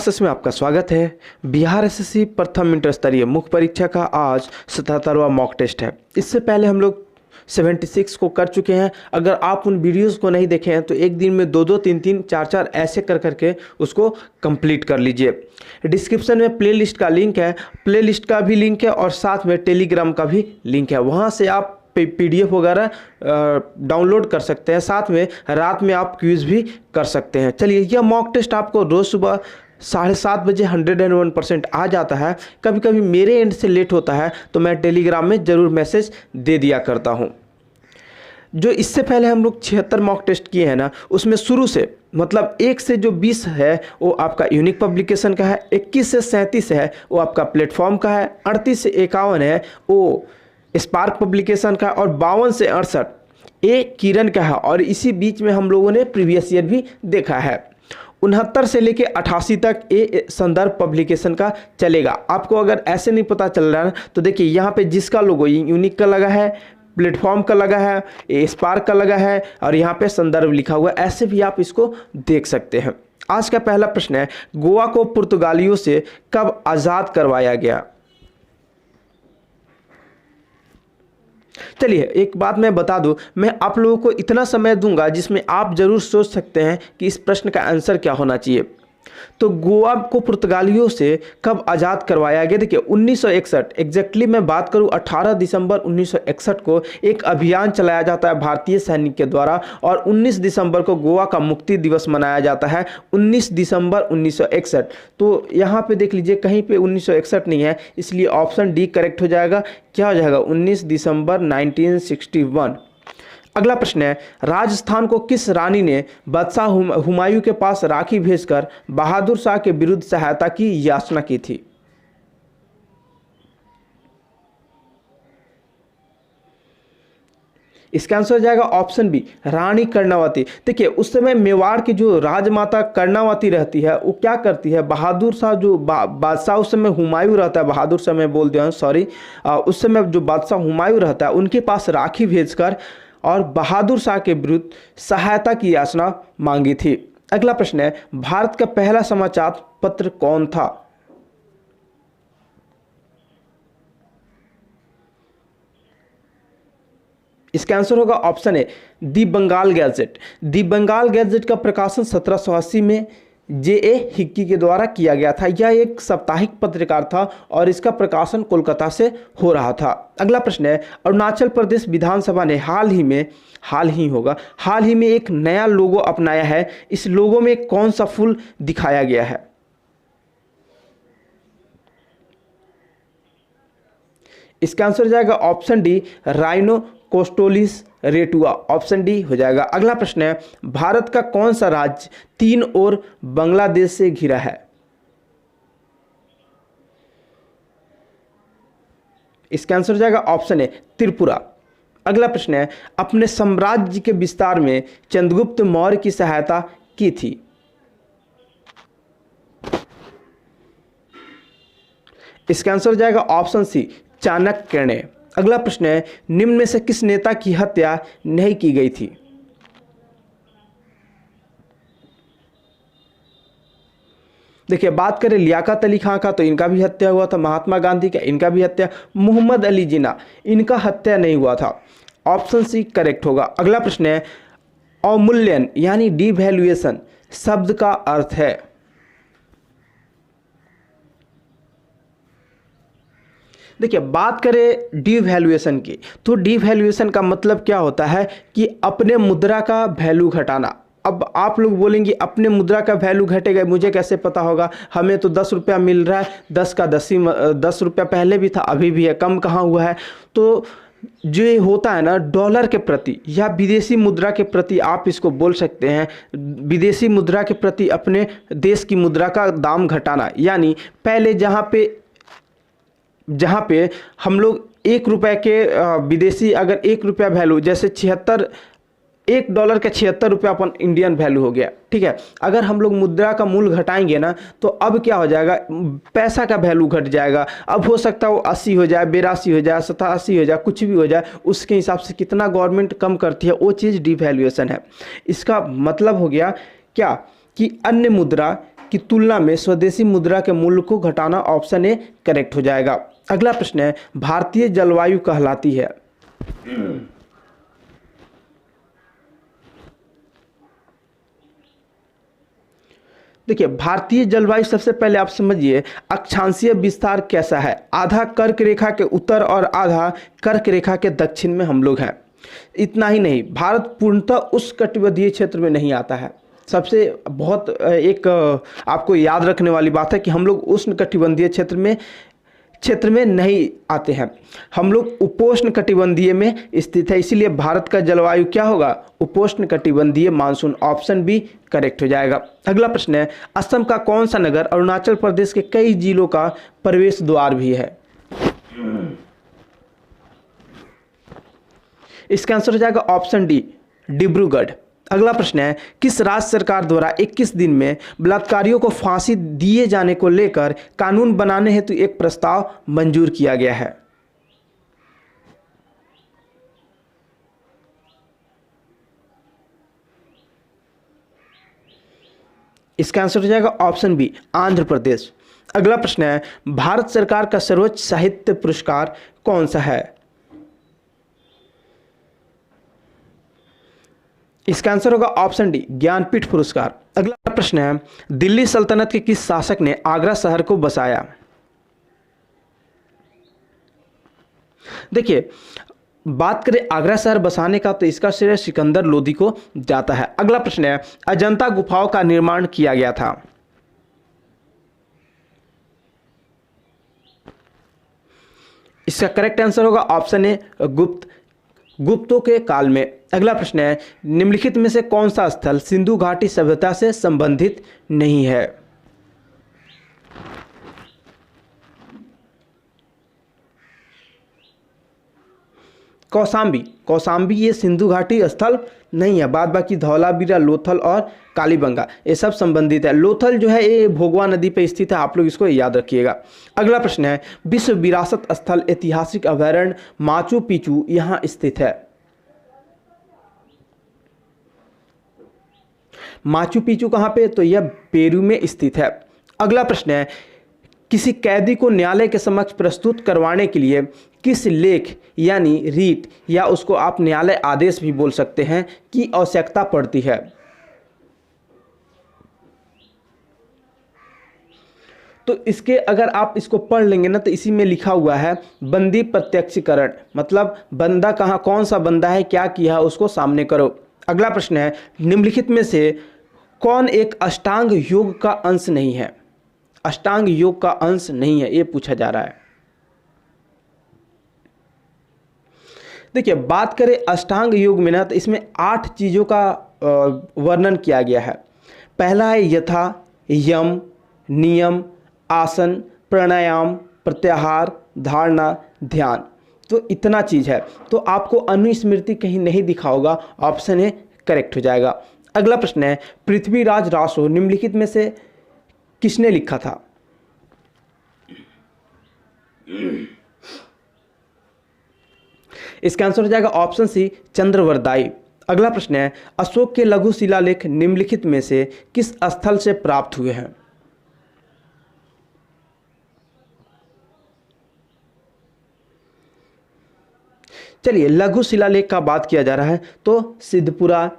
Classes में आपका स्वागत है। बिहार एसएससी प्रथम इंटर स्तरीय मुख्य परीक्षा का आज 77वां मॉक टेस्ट है। इससे पहले हम लोग 76 को कर चुके हैं। अगर आप उन वीडियोस को नहीं देखे हैं तो एक दिन में 2-2, 3-3, 4-4 ऐसे कर करके उसको कंप्लीट कर लीजिए। डिस्क्रिप्शन में प्लेलिस्ट का लिंक है, प्लेलिस्ट का भी लिंक है और साथ में टेलीग्राम का भी लिंक है। वहाँ से आप PDF वगैरह डाउनलोड कर सकते हैं। साथ में रात में आप क्विज भी कर सकते हैं। चलिए, यह मॉक टेस्ट आपको रोज़ सुबह 7:30 बजे 101% आ जाता है। कभी कभी मेरे एंड से लेट होता है तो मैं टेलीग्राम में ज़रूर मैसेज दे दिया करता हूँ। जो इससे पहले हम लोग 76 मॉक टेस्ट किए हैं ना, उसमें शुरू से मतलब 1 से जो 20 है वो आपका यूनिक पब्लिकेशन का है, 21 से 37 है वो आपका प्लेटफॉर्म का है, 38 से 51 है वो स्पार्क पब्लिकेशन का और 52 से 68 ए किरण का है। और इसी बीच में हम लोगों ने प्रीवियस ईयर भी देखा है। 69 से लेके 88 तक ए संदर्भ पब्लिकेशन का चलेगा। आपको अगर ऐसे नहीं पता चल रहा है तो देखिए, यहाँ पे जिसका लोगो यूनिक का लगा है, प्लेटफॉर्म का लगा है, स्पार्क का लगा है और यहाँ पे संदर्भ लिखा हुआ है, ऐसे भी आप इसको देख सकते हैं। आज का पहला प्रश्न है, गोवा को पुर्तगालियों से कब आज़ाद करवाया गया? चलिए, एक बात मैं बता दूं, मैं आप लोगों को इतना समय दूंगा जिसमें आप जरूर सोच सकते हैं कि इस प्रश्न का आंसर क्या होना चाहिए। तो गोवा को पुर्तगालियों से कब आज़ाद करवाया गया? देखिए, 1961 एग्जैक्टली मैं बात करूं, 18 दिसंबर 1961 को एक अभियान चलाया जाता है भारतीय सैनिक के द्वारा और 19 दिसंबर को गोवा का मुक्ति दिवस मनाया जाता है, 19 दिसंबर 1961। तो यहाँ पे देख लीजिए, कहीं पे 1961 नहीं है, इसलिए ऑप्शन डी करेक्ट हो जाएगा। क्या हो जाएगा? 19 दिसंबर 1961। अगला प्रश्न है, राजस्थान को किस रानी ने बादशाह हुमायूं के पास राखी भेजकर बहादुर शाह के विरुद्ध सहायता की याचना की थी? इसका आंसर हो जाएगा ऑप्शन बी, रानी कर्णावती। देखिए, उस समय मेवाड़ की जो राजमाता कर्णावती रहती है वो क्या करती है, बहादुर शाह जो बादशाह उस समय हुमायूं रहता है, बहादुर शाह मैं बोल दिया हूँ, सॉरी, उस समय जो बादशाह हुमायूं रहता है उनके पास राखी भेजकर और बहादुर शाह के विरुद्ध सहायता की याचना मांगी थी। अगला प्रश्न है, भारत का पहला समाचार पत्र कौन था? इसका आंसर होगा option A, the Bengal gazette. The Bengal gazette का प्रकाशन 1780 में J.A. हिक्की के द्वारा किया गया था। यह एक साप्ताहिक पत्रिका था और इसका प्रकाशन कोलकाता से हो रहा था। अगला प्रश्न है, अरुणाचल प्रदेश विधानसभा ने हाल ही में एक नया लोगो अपनाया है। इस लोगो में कौन सा फूल दिखाया गया है? इसका आंसर हो जाएगा ऑप्शन डी, राइनोकोस्टोलिस रेटुआ। ऑप्शन डी हो जाएगा। अगला प्रश्न है, भारत का कौन सा राज्य 3 ओर बांग्लादेश से घिरा है? इसका आंसर हो जाएगा ऑप्शन ए, त्रिपुरा। अगला प्रश्न है, अपने साम्राज्य के विस्तार में चंद्रगुप्त मौर्य की सहायता की थी? इसका आंसर हो जाएगा ऑप्शन सी, चाणक्य ने। अगला प्रश्न है, निम्न में से किस नेता की हत्या नहीं की गई थी? देखिए, बात करें लियाकत अली खां का तो इनका भी हत्या हुआ था, महात्मा गांधी का इनका भी हत्या, मोहम्मद अली जिन्ना इनका हत्या नहीं हुआ था। ऑप्शन सी करेक्ट होगा। अगला प्रश्न है, अवमूल्यन यानी डिवैल्यूएशन शब्द का अर्थ है? देखिए, बात करें डिवैल्यूएशन की तो डिवैल्यूएशन का मतलब क्या होता है कि अपने मुद्रा का वैल्यू घटाना। अब आप लोग बोलेंगे अपने मुद्रा का वैल्यू घटेगा, मुझे कैसे पता होगा? हमें तो 10 रुपया मिल रहा है, 10 का 10 रुपया पहले भी था, अभी भी है, कम कहाँ हुआ है? तो जो ये होता है ना, डॉलर के प्रति या विदेशी मुद्रा के प्रति आप इसको बोल सकते हैं, विदेशी मुद्रा के प्रति अपने देश की मुद्रा का दाम घटाना। यानी पहले जहाँ पे हम लोग 1 रुपये के विदेशी अगर 1 रुपया वैल्यू, जैसे 76, $1 का 76 रुपया अपन इंडियन वैल्यू हो गया, ठीक है। अगर हम लोग मुद्रा का मूल्य घटाएंगे ना तो अब क्या हो जाएगा, पैसा का वैल्यू घट जाएगा। अब हो सकता है वो 80 हो जाए, 82 हो जाए, 87 हो जाए, कुछ भी हो जाए, उसके हिसाब से कितना गवर्नमेंट कम करती है वो चीज़ डिवैल्यूएशन है। इसका मतलब हो गया क्या कि अन्य मुद्रा की तुलना में स्वदेशी मुद्रा के मूल्य को घटाना, ऑप्शन ए करेक्ट हो जाएगा। अगला प्रश्न है, भारतीय जलवायु कहलाती है। देखिए, भारतीय जलवायु सबसे पहले आप समझिए अक्षांशीय विस्तार कैसा है। आधा कर्क रेखा के उत्तर और आधा कर्क रेखा के दक्षिण में हम लोग हैं। इतना ही नहीं, भारत पूर्णतः उष्णकटिबंधीय क्षेत्र में नहीं आता है। सबसे बहुत एक आपको याद रखने वाली बात है कि हम लोग उष्णकटिबंधीय क्षेत्र में नहीं आते हैं, हम लोग उपोष्ण कटिबंधीय में स्थित है। इसीलिए भारत का जलवायु क्या होगा, उपोष्ण कटिबंधीय मानसून, ऑप्शन बी करेक्ट हो जाएगा। अगला प्रश्न है, असम का कौन सा नगर अरुणाचल प्रदेश के कई जिलों का प्रवेश द्वार भी है? इसका आंसर हो जाएगा ऑप्शन डी, डिब्रूगढ़। अगला प्रश्न है, किस राज्य सरकार द्वारा 21 दिन में बलात्कारियों को फांसी दिए जाने को लेकर कानून बनाने हेतु एक प्रस्ताव मंजूर किया गया है? इसका आंसर हो जाएगा ऑप्शन बी, आंध्र प्रदेश। अगला प्रश्न है, भारत सरकार का सर्वोच्च साहित्य पुरस्कार कौन सा है? इसका आंसर होगा ऑप्शन डी, ज्ञानपीठ पुरस्कार। अगला प्रश्न है, दिल्ली सल्तनत के किस शासक ने आगरा शहर को बसाया? देखिए, बात करें आगरा शहर बसाने का तो इसका श्रेय सिकंदर लोदी को जाता है। अगला प्रश्न है, अजंता गुफाओं का निर्माण किया गया था? इसका करेक्ट आंसर होगा ऑप्शन ए, गुप्तों के काल में। अगला प्रश्न है, निम्नलिखित में से कौन सा स्थल सिंधु घाटी सभ्यता से संबंधित नहीं है? कौशाम्बी ये सिंधु घाटी स्थल नहीं है। बाद बाकी धौलावीरा, लोथल और कालीबंगा ये सब संबंधित है। लोथल जो है ये भोगवा नदी पर स्थित है, आप लोग इसको याद रखिएगा। अगला प्रश्न है, विश्व विरासत स्थल ऐतिहासिक अभयारण्य माचू पिचू यहाँ स्थित है? माचू पिचू कहाँ पे, तो यह पेरू में स्थित है। अगला प्रश्न है, किसी कैदी को न्यायालय के समक्ष प्रस्तुत करवाने के लिए किस लेख यानी रीट या उसको आप न्यायालय आदेश भी बोल सकते हैं की आवश्यकता पड़ती है? तो इसके अगर आप इसको पढ़ लेंगे ना तो इसी में लिखा हुआ है बंदी प्रत्यक्षीकरण, मतलब बंदा कहाँ, कौन सा बंदा है, क्या किया है, उसको सामने करो। अगला प्रश्न है, निम्नलिखित में से कौन एक अष्टांग योग का अंश नहीं है? अष्टांग योग का अंश नहीं है, ये पूछा जा रहा है। देखिए, बात करें अष्टांग योग में ना तो इसमें 8 चीजों का वर्णन किया गया है। पहला है यथा, यम, नियम, आसन, प्राणायाम, प्रत्याहार, धारणा, ध्यान। तो इतना चीज है, तो आपको अनुस्मृति कहीं नहीं दिखा होगा, ऑप्शन ए करेक्ट हो जाएगा। अगला प्रश्न है, पृथ्वीराज रासो निम्नलिखित में से किसने लिखा था? इसका आंसर हो जाएगा ऑप्शन सी, चंद्रवरदाई। अगला प्रश्न है, अशोक के लघु शिलालेख निम्नलिखित में से किस स्थल से प्राप्त हुए हैं? चलिए, लघु शिलालेख का बात किया जा रहा है तो सिद्धपुरा,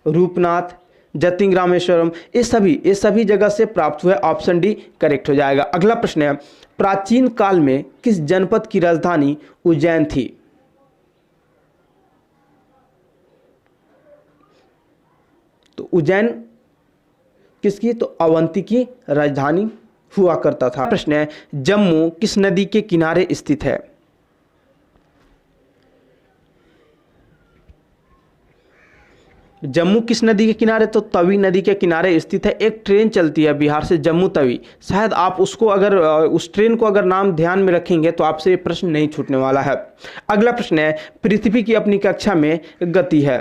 रूपनाथ, जतिंग रामेश्वरम ये सभी जगह से प्राप्त हुए, ऑप्शन डी करेक्ट हो जाएगा। अगला प्रश्न है, प्राचीन काल में किस जनपद की राजधानी उज्जैन थी? तो उज्जैन किसकी, तो अवंती की राजधानी हुआ करता था। प्रश्न है, जम्मू किस नदी के किनारे स्थित है? जम्मू किस नदी के किनारे, तो तवी नदी के किनारे स्थित है। एक ट्रेन चलती है बिहार से जम्मू तवी, शायद आप उसको अगर उस ट्रेन को अगर नाम ध्यान में रखेंगे तो आपसे ये प्रश्न नहीं छूटने वाला है। अगला प्रश्न है, पृथ्वी की अपनी कक्षा में गति है?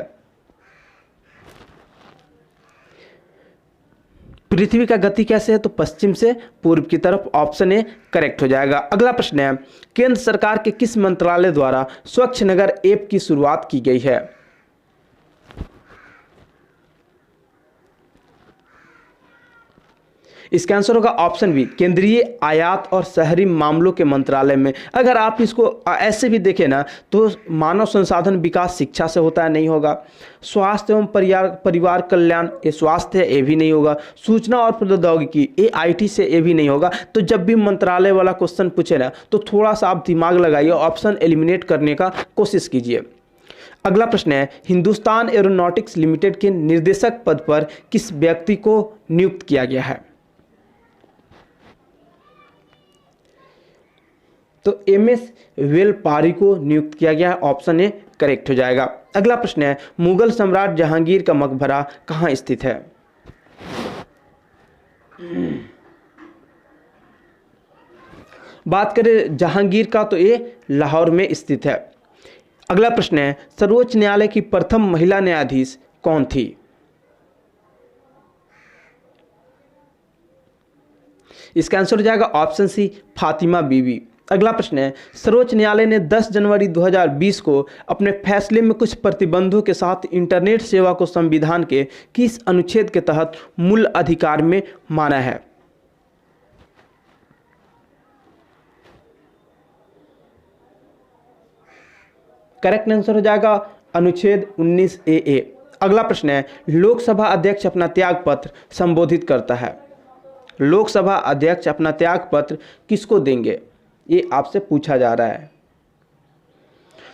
पृथ्वी का गति कैसे है, तो पश्चिम से पूर्व की तरफ, ऑप्शन ए करेक्ट हो जाएगा। अगला प्रश्न है, केंद्र सरकार के किस मंत्रालय द्वारा स्वच्छ नगर ऐप की शुरुआत की गई है? इसका आंसर होगा ऑप्शन बी, केंद्रीय आयात और शहरी मामलों के मंत्रालय में। अगर आप इसको ऐसे भी देखें ना तो मानव संसाधन विकास शिक्षा से होता है, नहीं होगा। स्वास्थ्य एवं परिवार कल्याण, ये स्वास्थ्य है, ये भी नहीं होगा। सूचना और प्रौद्योगिकी, ये आईटी से, ये भी नहीं होगा। तो जब भी मंत्रालय वाला क्वेश्चन पूछे ना तो थोड़ा सा आप दिमाग लगाइए, ऑप्शन एलिमिनेट करने का कोशिश कीजिए। अगला प्रश्न है, हिंदुस्तान एरोनॉटिक्स लिमिटेड के निर्देशक पद पर किस व्यक्ति को नियुक्त किया गया है? तो एमएस वेलपारी को नियुक्त किया गया है, ऑप्शन ए करेक्ट हो जाएगा। अगला प्रश्न है, मुगल सम्राट जहांगीर का मकबरा कहाँ स्थित है? बात करें जहांगीर का तो ये लाहौर में स्थित है। अगला प्रश्न है, सर्वोच्च न्यायालय की प्रथम महिला न्यायाधीश कौन थी? इसका आंसर हो जाएगा ऑप्शन सी, फातिमा बीबी। अगला प्रश्न है, सर्वोच्च न्यायालय ने 10 जनवरी 2020 को अपने फैसले में कुछ प्रतिबंधों के साथ इंटरनेट सेवा को संविधान के किस अनुच्छेद के तहत मूल अधिकार में माना है? करेक्ट आंसर हो जाएगा अनुच्छेद 19 ए। अगला प्रश्न है, लोकसभा अध्यक्ष अपना त्याग पत्र संबोधित करता है। लोकसभा अध्यक्ष अपना त्याग पत्र किसको देंगे, ये आपसे पूछा जा रहा है।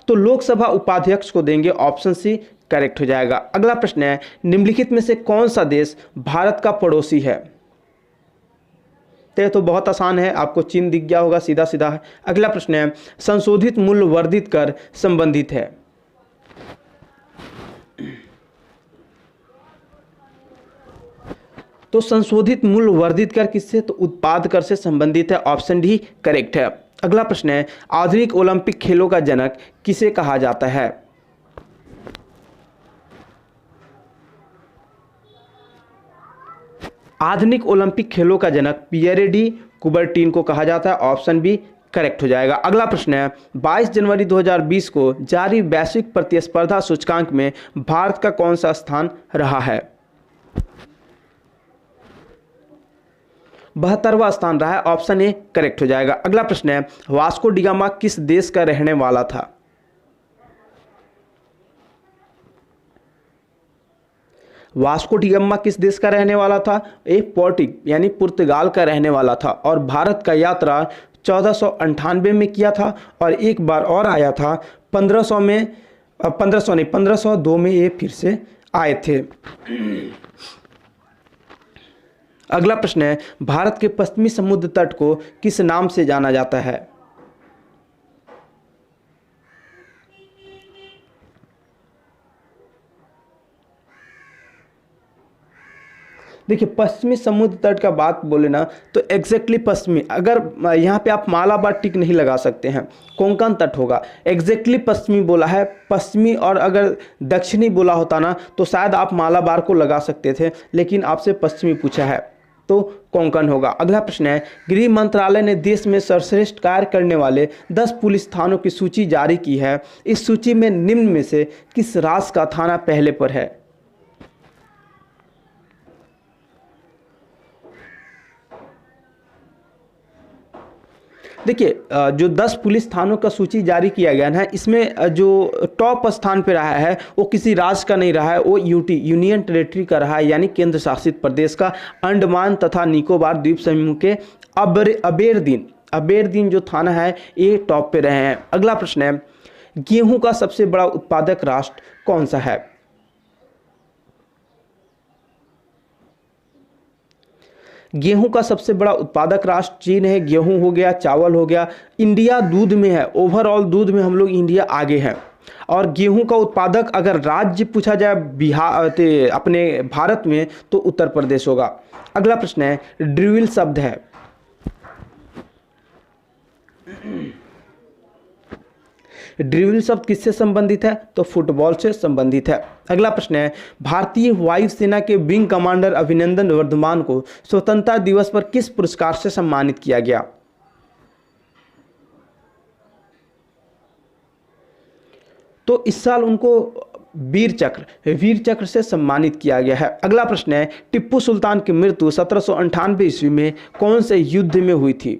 तो लोकसभा उपाध्यक्ष को देंगे, ऑप्शन सी करेक्ट हो जाएगा। अगला प्रश्न है, निम्नलिखित में से कौन सा देश भारत का पड़ोसी है? तो बहुत आसान है, आपको चिन्ह दिख गया होगा, सीधा सीधा है। अगला प्रश्न है, संशोधित मूल्य वर्धित कर संबंधित है। तो संशोधित मूल्य वर्धित कर किससे, तो उत्पाद कर से संबंधित है, ऑप्शन डी करेक्ट है। अगला प्रश्न है, आधुनिक ओलंपिक खेलों का जनक किसे कहा जाता है? आधुनिक ओलंपिक खेलों का जनक पियरे डी कुबर्टीन को कहा जाता है, ऑप्शन बी करेक्ट हो जाएगा। अगला प्रश्न है, 22 जनवरी 2020 को जारी वैश्विक प्रतिस्पर्धा सूचकांक में भारत का कौन सा स्थान रहा है? 72वां स्थान रहा है, ऑप्शन ए करेक्ट हो जाएगा। अगला प्रश्न है, वास्को डिगामा किस देश का रहने वाला था? वास्को डिगामा किस देश का रहने वाला था? ए पोर्टिक यानी पुर्तगाल का रहने वाला था और भारत का यात्रा 1498 में किया था और एक बार और आया था 1502 में ये फिर से आए थे। अगला प्रश्न है, भारत के पश्चिमी समुद्र तट को किस नाम से जाना जाता है? देखिए, पश्चिमी समुद्र तट का बात बोले ना तो एग्जैक्टली पश्चिमी, अगर यहाँ पे आप मालाबार टिक नहीं लगा सकते हैं, कोंकण तट होगा। एग्जैक्टली पश्चिमी बोला है, पश्चिमी, और अगर दक्षिणी बोला होता ना तो शायद आप मालाबार को लगा सकते थे, लेकिन आपसे पश्चिमी पूछा है तो कोंकण होगा। अगला प्रश्न है, गृह मंत्रालय ने देश में सर्वश्रेष्ठ कार्य करने वाले 10 पुलिस थानों की सूची जारी की है। इस सूची में निम्न में से किस राज्य का थाना पहले पर है? देखिए, जो 10 पुलिस थानों का सूची जारी किया गया है, इसमें जो टॉप स्थान पे रहा है वो किसी राज्य का नहीं रहा है, वो यूनियन टेरिटरी का रहा है, यानी केंद्र शासित प्रदेश का। अंडमान तथा निकोबार द्वीप समूह के अबेरदीन जो थाना है ये टॉप पे रहे हैं। अगला प्रश्न है, गेहूं का सबसे बड़ा उत्पादक राष्ट्र कौन सा है? गेहूं का सबसे बड़ा उत्पादक राष्ट्र चीन है। गेहूं हो गया, चावल हो गया। इंडिया दूध में है, ओवरऑल दूध में हम लोग इंडिया आगे है। और गेहूं का उत्पादक अगर राज्य पूछा जाए बिहार अपने भारत में तो उत्तर प्रदेश होगा। अगला प्रश्न है, ड्रिल शब्द है। ड्रिल शब्द किससे संबंधित है? तो फुटबॉल से संबंधित है। अगला प्रश्न है, भारतीय वायुसेना के विंग कमांडर अभिनंदन वर्धमान को स्वतंत्रता दिवस पर किस पुरस्कार से सम्मानित किया गया? तो इस साल उनको वीर चक्र से सम्मानित किया गया है। अगला प्रश्न है, टिप्पू सुल्तान की मृत्यु 1798 ईस्वी में कौन से युद्ध में हुई थी?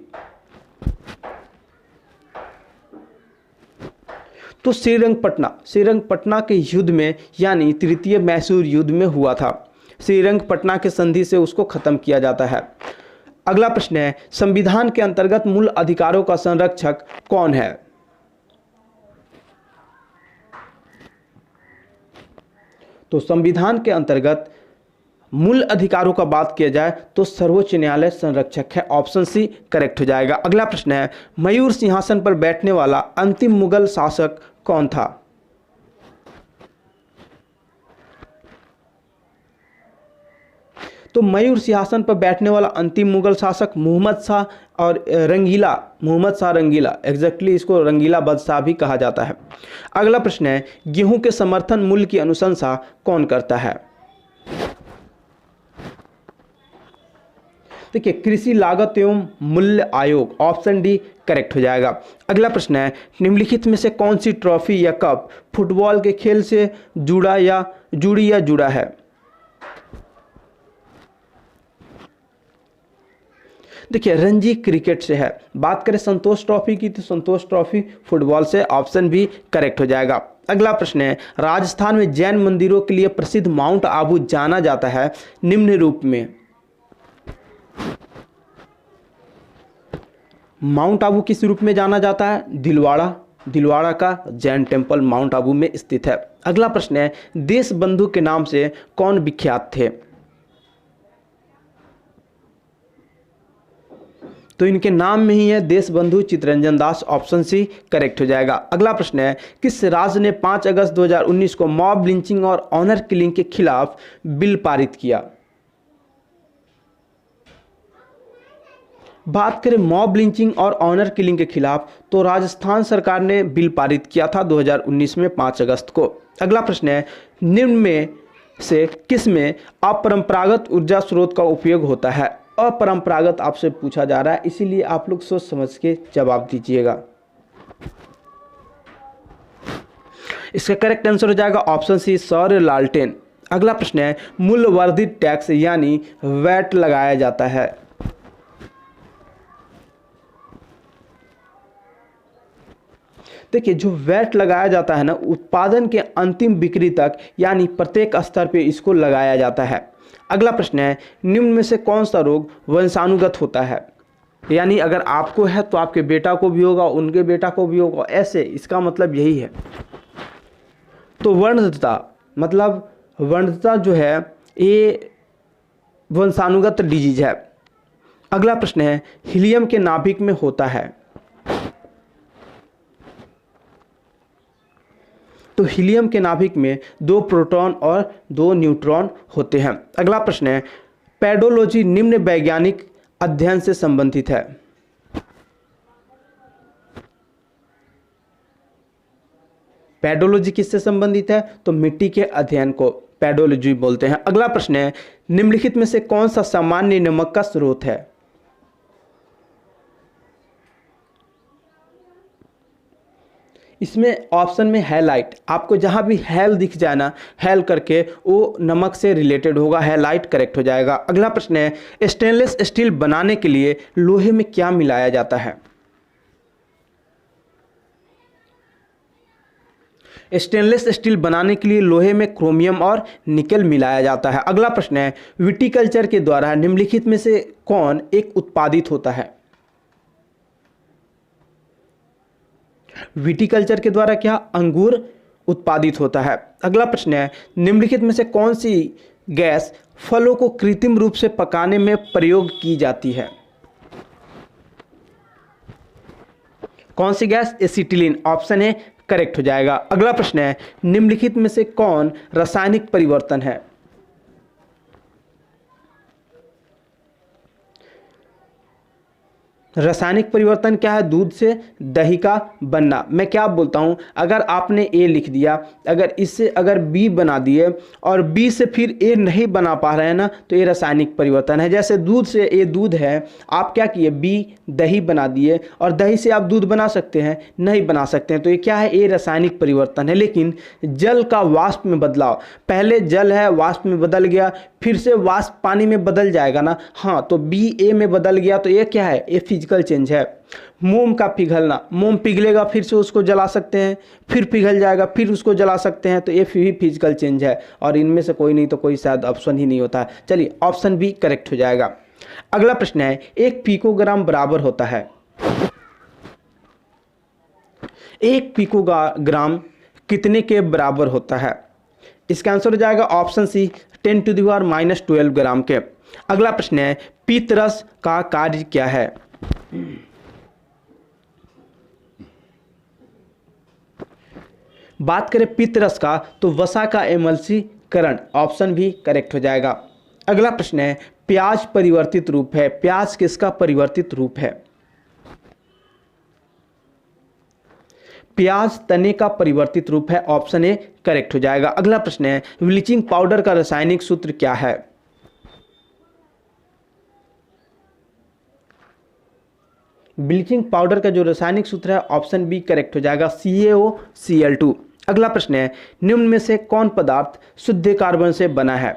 तो श्रीरंगपटना के युद्ध में, यानी तृतीय मैसूर युद्ध में हुआ था। श्रीरंगपटना के संधि से उसको खत्म किया जाता है। अगला प्रश्न है, संविधान के अंतर्गत मूल अधिकारों का संरक्षक कौन है? तो संविधान के अंतर्गत मूल अधिकारों का बात किया जाए तो सर्वोच्च न्यायालय संरक्षक है। ऑप्शन सी करेक्ट हो जाएगा। अगला प्रश्न है, मयूर सिंहासन पर बैठने वाला अंतिम मुगल शासक कौन था? तो मयूर सिंहासन पर बैठने वाला अंतिम मुगल शासक मोहम्मद शाह रंगीला, एग्जैक्टली इसको रंगीला बादशाह भी कहा जाता है। अगला प्रश्न है, गेहूं के समर्थन मूल्य की अनुशंसा कौन करता है? देखिए, कृषि लागत एवं मूल्य आयोग, ऑप्शन डी करेक्ट हो जाएगा। अगला प्रश्न है, निम्नलिखित में से कौन सी ट्रॉफी या कप फुटबॉल के खेल से जुड़ा है? देखिए, रणजी क्रिकेट से है। बात करें संतोष ट्रॉफी की तो संतोष ट्रॉफी फुटबॉल से, ऑप्शन बी करेक्ट हो जाएगा। अगला प्रश्न है, राजस्थान में जैन मंदिरों के लिए प्रसिद्ध माउंट आबू जाना जाता है निम्न रूप में। माउंट आबू किस रूप में जाना जाता है? दिलवाड़ा का जैन टेम्पल माउंट आबू में स्थित है। अगला प्रश्न है, देश बंधु के नाम से कौन विख्यात थे? तो इनके नाम में ही है देश बंधु Chittaranjan Das, option C correct हो जाएगा। अगला प्रश्न है, किस राज्य ने 5 अगस्त 2019 को मॉब लिंचिंग और ऑनर किलिंग के खिलाफ बिल पारित किया? बात करें मॉब लिंचिंग और ऑनर किलिंग के खिलाफ तो राजस्थान सरकार ने बिल पारित किया था 2019 में 5 अगस्त को। अगला प्रश्न है, निम्न में से किस में अपरंपरागत ऊर्जा स्रोत का उपयोग होता है? अपरंपरागत आपसे पूछा जा रहा है, इसीलिए आप लोग सोच समझ के जवाब दीजिएगा। इसका करेक्ट आंसर हो जाएगा ऑप्शन सी सौर लालटेन। अगला प्रश्न है, मूल्य वर्धित टैक्स यानी वैट लगाया जाता है। देखिए, जो वैट लगाया जाता है ना, उत्पादन के अंतिम बिक्री तक, यानी प्रत्येक स्तर पे इसको लगाया जाता है। अगला प्रश्न है, निम्न में से कौन सा रोग वंशानुगत होता है? यानी अगर आपको है तो आपके बेटा को भी होगा, उनके बेटा को भी होगा, ऐसे, इसका मतलब यही है। तो वर्णतता जो है ये वंशानुगत डिजीज है। अगला प्रश्न है, हीलियम के नाभिक में होता है? तो हीलियम के नाभिक में 2 प्रोटॉन और 2 न्यूट्रॉन होते हैं। अगला प्रश्न है, पेडोलॉजी निम्न वैज्ञानिक अध्ययन से संबंधित है? पेडोलॉजी किससे संबंधित है? तो मिट्टी के अध्ययन को पेडोलॉजी बोलते हैं। अगला प्रश्न है, निम्नलिखित में से कौन सा सामान्य नमक का स्रोत है? इसमें ऑप्शन में हैलाइट, आपको जहां भी हैल दिख जाए ना, हैल करके वो नमक से रिलेटेड होगा, हैलाइट करेक्ट हो जाएगा। अगला प्रश्न है, स्टेनलेस स्टील बनाने के लिए लोहे में क्या मिलाया जाता है? स्टेनलेस स्टील बनाने के लिए लोहे में क्रोमियम और निकेल मिलाया जाता है। अगला प्रश्न है, विटीकल्चर के द्वारा निम्नलिखित में से कौन एक उत्पादित होता है? विटीकल्चर के द्वारा क्या? अंगूर उत्पादित होता है। अगला प्रश्न है, निम्नलिखित में से कौन सी गैस फलों को कृत्रिम रूप से पकाने में प्रयोग की जाती है? कौन सी गैस? एसिटिलीन, ऑप्शन ए करेक्ट हो जाएगा। अगला प्रश्न है, निम्नलिखित में से कौन रासायनिक परिवर्तन है? रासायनिक परिवर्तन क्या है? दूध से दही का बनना। मैं क्या बोलता हूँ, अगर आपने ए लिख दिया, अगर इससे अगर बी बना दिए और बी से फिर ए नहीं बना पा रहे हैं ना, तो ये रासायनिक परिवर्तन है। जैसे दूध से ए दूध है, आप क्या किए, बी दही बना दिए, और दही से आप दूध बना सकते हैं? नहीं बना सकते हैं। तो ये क्या है? ये रासायनिक परिवर्तन है। लेकिन जल का वाष्प में बदलाव, पहले जल है वाष्प में बदल गया, फिर से वाष्प पानी में बदल जाएगा ना, हाँ, तो बी ए में बदल गया, तो ये क्या है? ये फिजिकल चेंज है। मोम का पिघलना, मोम पिघलेगा, फिर से उसको जला सकते हैं, फिर पिघल जाएगा, फिर उसको जला सकते हैं, तो ये भी फिजिकल चेंज है। और इनमें से कोई नहीं तो कोई शायद ऑप्शन ही नहीं होता है। चलिए, ऑप्शन बी करेक्ट हो जाएगा। अगला प्रश्न है, एक पिकोग्राम बराबर होता है, एक पिकोग्राम कितने के बराबर होता है? इसका आंसर हो जाएगा ऑप्शन सी, 10⁻⁻12 ग्राम के। अगला प्रश्न है, पीतरस का कार्य क्या है? बात करें पित्तरस का, तो वसा का एमल्सीकरण, ऑप्शन भी करेक्ट हो जाएगा। अगला प्रश्न है, प्याज परिवर्तित रूप है, प्याज किसका परिवर्तित रूप है? प्याज तने का परिवर्तित रूप है, ऑप्शन ए करेक्ट हो जाएगा। अगला प्रश्न है, ब्लीचिंग पाउडर का रासायनिक सूत्र क्या है? ब्लीचिंग पाउडर का जो रासायनिक सूत्र है, ऑप्शन बी करेक्ट हो जाएगा, CaOCl2। अगला प्रश्न है, निम्न में से कौन पदार्थ शुद्ध कार्बन से बना है?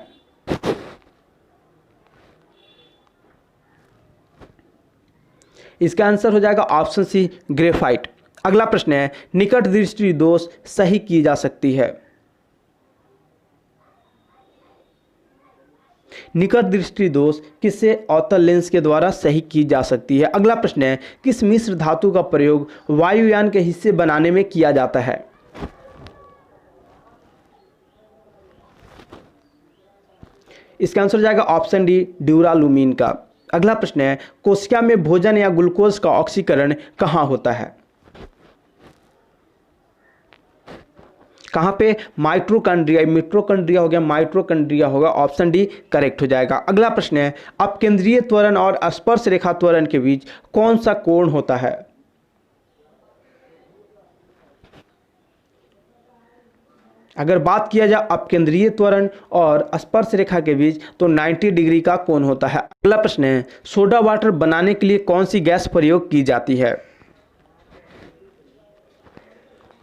इसका आंसर हो जाएगा ऑप्शन सी, ग्रेफाइट। अगला प्रश्न है, निकट दृष्टि दोष सही की जा सकती है? निकट दृष्टि दोष किससे? अवतल लेंस के द्वारा सही की जा सकती है। अगला प्रश्न है, किस मिश्र धातु का प्रयोग वायुयान के हिस्से बनाने में किया जाता है? इसका आंसर हो जाएगा ऑप्शन डी, ड्यूरालुमीन का। अगला प्रश्न है, कोशिका में भोजन या ग्लूकोज का ऑक्सीकरण कहाँ होता है? कहाँ पे? माइटोकॉन्ड्रिया, मिटोकॉन्ड्रिया हो गया, माइटोकॉन्ड्रिया होगा, ऑप्शन डी करेक्ट हो जाएगा। अगला प्रश्न है, अपकेंद्रीय त्वरण और स्पर्श रेखा त्वरण के बीच कौन सा कोण होता है? अगर बात किया जाए अपकेंद्रीय त्वरण और स्पर्श रेखा के बीच, तो 90 डिग्री का कोण होता है। अगला प्रश्न है, सोडा वाटर बनाने के लिए कौन सी गैस प्रयोग की जाती है?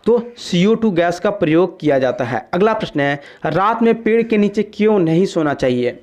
तो CO2 गैस का प्रयोग किया जाता है। अगला प्रश्न है, रात में पेड़ के नीचे क्यों नहीं सोना चाहिए?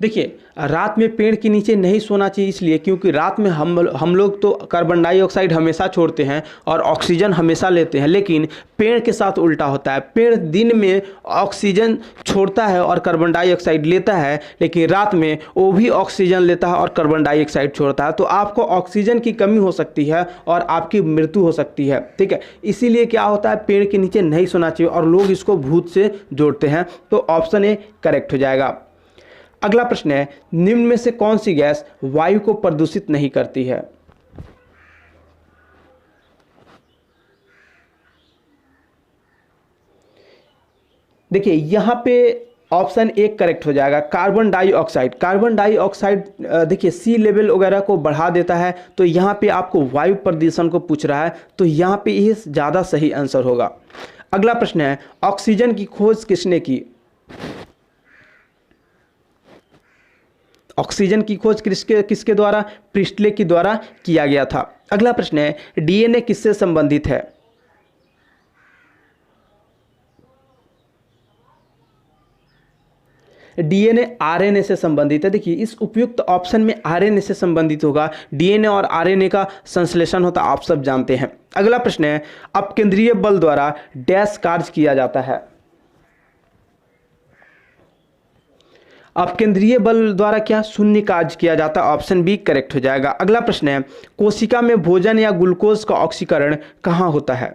देखिए, रात में पेड़ के नीचे नहीं सोना चाहिए इसलिए क्योंकि रात में हम लोग तो कार्बन डाइऑक्साइड हमेशा छोड़ते हैं और ऑक्सीजन हमेशा लेते हैं, लेकिन पेड़ के साथ उल्टा होता है। पेड़ दिन में ऑक्सीजन छोड़ता है और कार्बन डाइऑक्साइड लेता है, लेकिन रात में वो भी ऑक्सीजन लेता है और कार्बन डाइऑक्साइड छोड़ता है। तो आपको ऑक्सीजन की कमी हो सकती है और आपकी मृत्यु हो सकती है। ठीक है, इसीलिए क्या होता है, पेड़ के नीचे नहीं सोना चाहिए और लोग इसको भूत से जोड़ते हैं। तो ऑप्शन ए करेक्ट हो जाएगा। अगला प्रश्न है, निम्न में से कौन सी गैस वायु को प्रदूषित नहीं करती है? देखिए, यहां पे ऑप्शन ए करेक्ट हो जाएगा, कार्बन डाइऑक्साइड। कार्बन डाइऑक्साइड देखिए सी लेवल वगैरह को बढ़ा देता है, तो यहाँ पे आपको वायु प्रदूषण को पूछ रहा है, तो यहाँ पे ये ज़्यादा सही आंसर होगा। अगला प्रश्न है, ऑक्सीजन की खोज किसने की? ऑक्सीजन की खोज किसके द्वारा? प्रिस्टले के द्वारा किया गया था। अगला प्रश्न है, DNA किससे संबंधित है? DNA RNA से संबंधित है। देखिए, इस उपयुक्त ऑप्शन में RNA से संबंधित होगा। DNA और RNA का संश्लेषण होता है, आप सब जानते हैं। अगला प्रश्न है, अपकेंद्रीय बल द्वारा डैश कार्य किया जाता है? अपकेंद्रीय बल द्वारा क्या? शून्य कार्य किया जाता है, ऑप्शन बी करेक्ट हो जाएगा। अगला प्रश्न है, कोशिका में भोजन या ग्लूकोज का ऑक्सीकरण कहाँ होता है?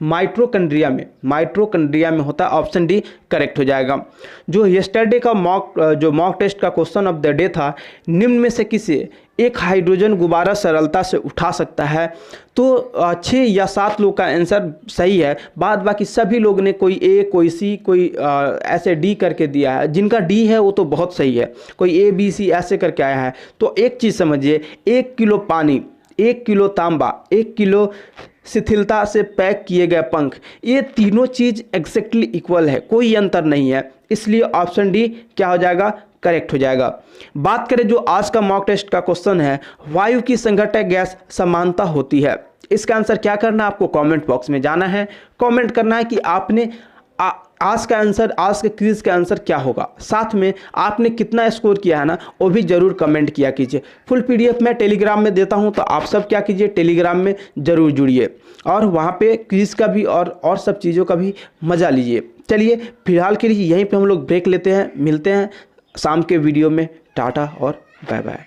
माइटोकॉन्ड्रिया में होता है। ऑप्शन डी करेक्ट हो जाएगा। जो यस्टरडे का मॉक टेस्ट का क्वेश्चन ऑफ द डे था, निम्न में से किसे एक हाइड्रोजन गुब्बारा सरलता से उठा सकता है, तो 6 या 7 लोग का आंसर सही है। बाद बाकी सभी लोग ने कोई ए, कोई सी, कोई ऐसे डी करके दिया है। जिनका डी है वो तो बहुत सही है, कोई ए बी सी ऐसे करके आया है। तो एक चीज़ समझिए, 1 किलो पानी, 1 किलो तांबा, 1 किलो शिथिलता से पैक किए गए पंख, ये तीनों चीज़ एग्जैक्टली इक्वल है, कोई अंतर नहीं है। इसलिए ऑप्शन डी क्या हो जाएगा, करेक्ट हो जाएगा। बात करें जो आज का मॉक टेस्ट का क्वेश्चन है, वायु की संघटक गैस समानता होती है। इसका आंसर क्या करना है, आपको कमेंट बॉक्स में जाना है, कमेंट करना है कि आपने आज का आंसर, आज के क्विज का आंसर क्या होगा। साथ में आपने कितना स्कोर किया है ना, वो भी जरूर कमेंट किया कीजिए। फुल पीडीएफ मैं टेलीग्राम में देता हूं, तो आप सब क्या कीजिए, टेलीग्राम में जरूर जुड़िए और वहां पे क्विज का भी और सब चीज़ों का भी मज़ा लीजिए। चलिए फिलहाल के लिए यहीं पे हम लोग ब्रेक लेते हैं, मिलते हैं शाम के वीडियो में। टाटा और बाय बाय।